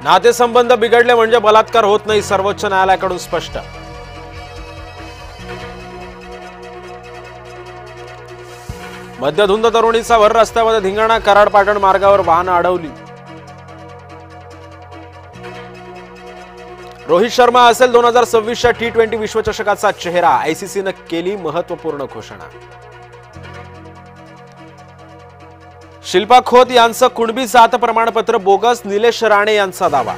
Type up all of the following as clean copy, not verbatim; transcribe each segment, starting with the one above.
नातेसंबंध बिघडले म्हणजे बलात्कार होत नाही, सर्वोच्च न्यायालयाकडून स्पष्ट. मध्यधुंद तरुणीचा भर रस्त्यामध्ये धिंगाणा, कराड पाटण मार्गावर वाहनं अडवली. रोहित शर्मा असेल 2026च्या T20 विश्वचषकाचा चेहरा, आयसीसीने केली महत्वपूर्ण घोषणा. शिल्पा खोत यांचं कुणबी जात प्रमाणपत्र बोगस, निलेश राणे यांचा दावा.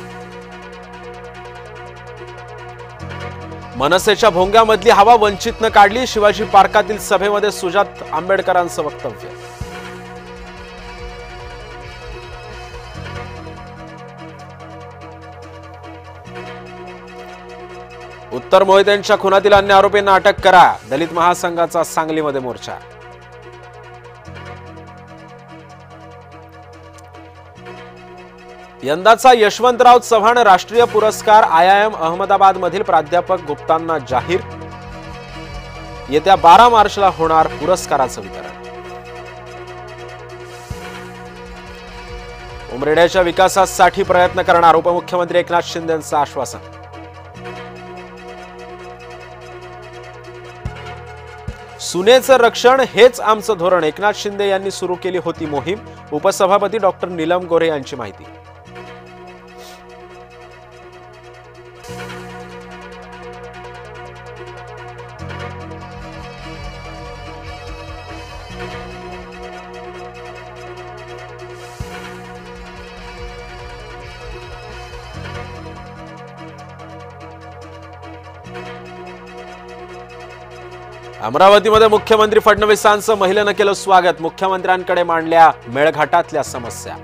मनसेच्या भोंग्यामधली हवा वंचितनं काढली, शिवाजी पार्कातील सभेमध्ये सुजात आंबेडकरांचं वक्तव्य. उत्तर मोहितेंच्या खुनातील अन्य आरोपींना अटक करा, दलित महासंघाचा सांगलीमध्ये मोर्चा. यंदाचा यशवंतराव चव्हाण राष्ट्रीय पुरस्कार IIM अहमदाबाद मधील प्राध्यापक गुप्तांना जाहीर. येत्या 12 मार्चला होणार पुरस्काराचं वितरण. उमरेड्याच्या विकासासाठी प्रयत्न करणार, उपमुख्यमंत्री एकनाथ शिंदेंचं आश्वासन. सुनेचं रक्षण हेच आमचं धोरण, एकनाथ शिंदे यांनी सुरू केली होती मोहीम, उपसभापती डॉक्टर नीलम गोऱ्हे यांची माहिती. अमरावतीमध्ये मुख्यमंत्री फडणवीसांचं महिलेनं केलं स्वागत, मुख्यमंत्र्यांकडे मांडल्या मेळघाटातल्या समस्या.